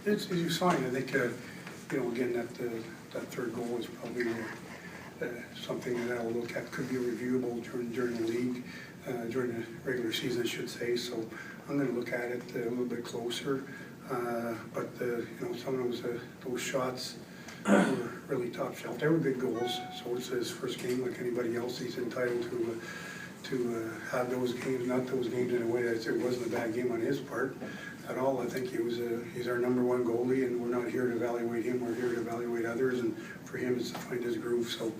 It's fine. I think, again, that third goal is probably something that I'll look at, could be reviewable during the league, during the regular season, I should say. So I'm going to look at it a little bit closer. But some of those shots were really top shelf. They were good goals. So it's his first game, like anybody else. He's entitled to have those games, not those games in a way that it wasn't a bad game on his part at all. I think he's our number one goalie, and we're not here to evaluate him. We're here to evaluate others, and for him it's to find his groove. So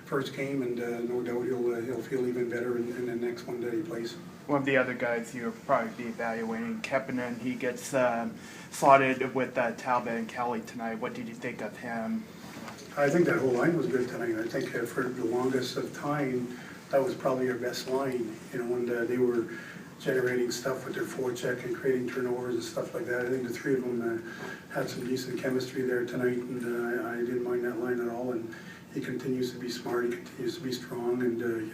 first game, and no doubt he'll feel even better in the next one that he plays. One of the other guys you'll probably be evaluating, Keppinen, he gets slotted with Talbot and Kelly tonight. What did you think of him? I think that whole line was good tonight. I think for the longest of time, that was probably our best line, and they were generating stuff with their forecheck and creating turnovers and stuff like that. I think the three of them had some decent chemistry there tonight, and I didn't mind that line at all. And he continues to be smart, he continues to be strong, and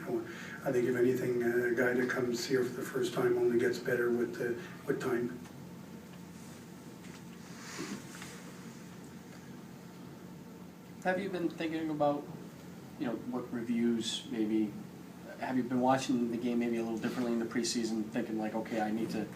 I think if anything, a guy that comes here for the first time only gets better with time. Have you been thinking about, what reviews maybe? Have you been watching the game maybe a little differently in the preseason, thinking like, okay, I need to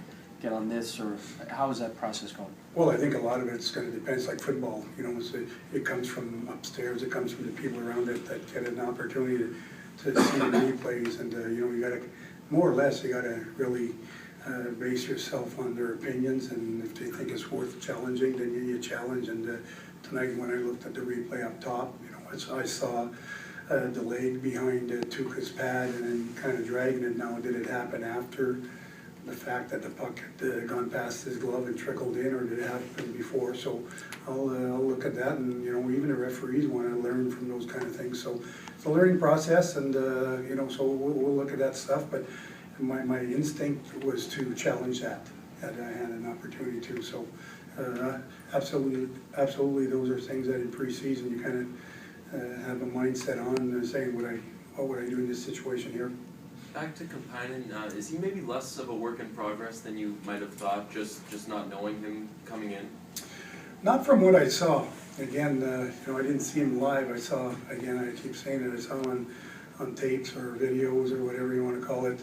get on this, or how is that process going? Well, I think a lot of it's going to depend. It's like football, it comes from upstairs, it comes from the people around it that get an opportunity to see the replays, and you got to, more or less, you got to really base yourself on their opinions, and if they think it's worth challenging, then you challenge. And tonight, when I looked at the replay up top, I saw the leg behind Tuukka's pad and then kind of dragging it. Now, did it happen after the fact that the puck had gone past his glove and trickled in, or did it happen before? So I'll look at that, and even the referees want to learn from those kind of things. So it's a learning process, and so we'll look at that stuff. But my instinct was to challenge that, had I had an opportunity to. So absolutely, those are things that in preseason you kind of have a mindset on, saying what would I do in this situation here. Back to Kapanen, is he maybe less of a work in progress than you might have thought, just not knowing him coming in? Not from what I saw. Again, I didn't see him live. I saw, again, I keep saying it, I saw him on tapes or videos or whatever you want to call it.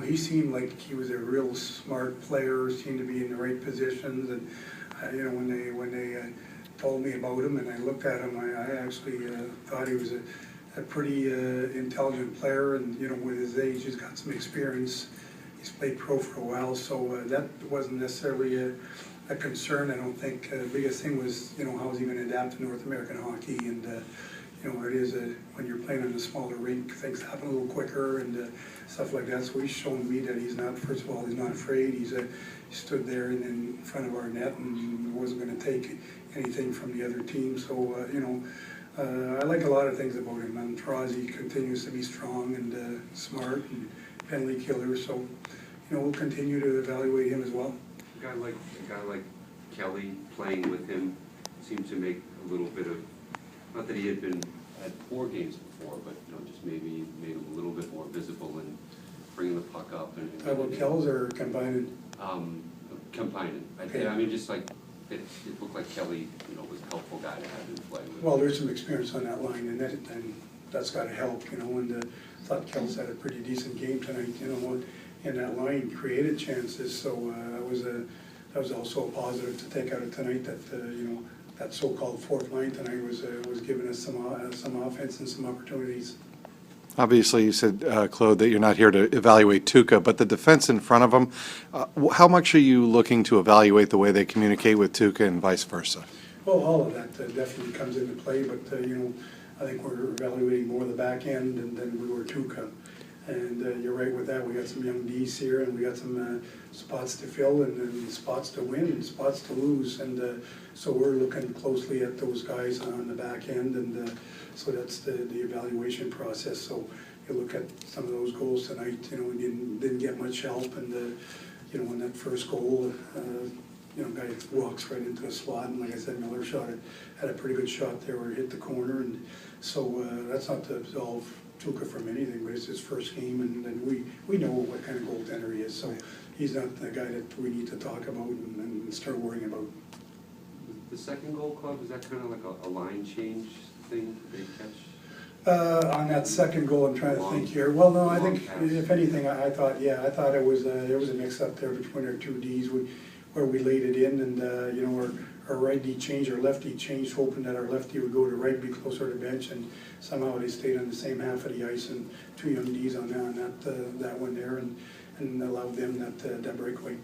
He seemed like he was a real smart player, seemed to be in the right positions. And, when they told me about him and I looked at him, I actually thought he was a pretty intelligent player, and with his age, he's got some experience. He's played pro for a while, so that wasn't necessarily a concern. I don't think the biggest thing was how is he going to adapt to North American hockey, and it is when you're playing on a smaller rink, things happen a little quicker and stuff like that. So he's shown me that he's not. First of all, he's not afraid. He stood there and in front of our net and wasn't going to take anything from the other team. So I like a lot of things about him. Andrazi continues to be strong and smart and penalty killer. So we'll continue to evaluate him as well. A guy like Kelly, playing with him seemed to make a little bit of, not that he had poor games before, but just maybe made him a little bit more visible and bringing the puck up. And Well, Kells or Kapanen? Kapanen. Okay. I mean, just like it looked like Kelly, was a helpful guy to have him play with. Well, there's some experience on that line, and that's got to help. And I thought Kells had a pretty decent game tonight. In that line, created chances. So that was also a positive to take out of tonight. That that so-called fourth line tonight was giving us some offense and some opportunities. Obviously, you said, Claude, that you're not here to evaluate Tuukka, but the defense in front of him, how much are you looking to evaluate the way they communicate with Tuukka and vice versa? Well, all of that definitely comes into play, but I think we're evaluating more the back end than we were Tuukka. And you're right with that. We got some young Ds here, and we got some spots to fill, and spots to win, and spots to lose. And so we're looking closely at those guys on the back end, and so that's the evaluation process. So you look at some of those goals tonight. We didn't get much help, and in that first goal, guy walks right into a slot, and like I said, Miller had a pretty good shot there where it hit the corner, and so that's not to absolve Tuukka from anything, but it's his first game, and we know what kind of goaltender he is, so he's not the guy that we need to talk about and start worrying about. The second goal, Claude, was that kind of like a line change thing that they catch? On that second goal, I'm trying to think here, well, no, I think, if anything, I thought it was, there was a mix-up there between our two Ds, where we laid it in, and, you know, our right D changed, our left D changed, hoping that our left D would go to right, be closer to bench, and somehow they stayed on the same half of the ice, and two young Ds on that one there, and allowed them that breakaway.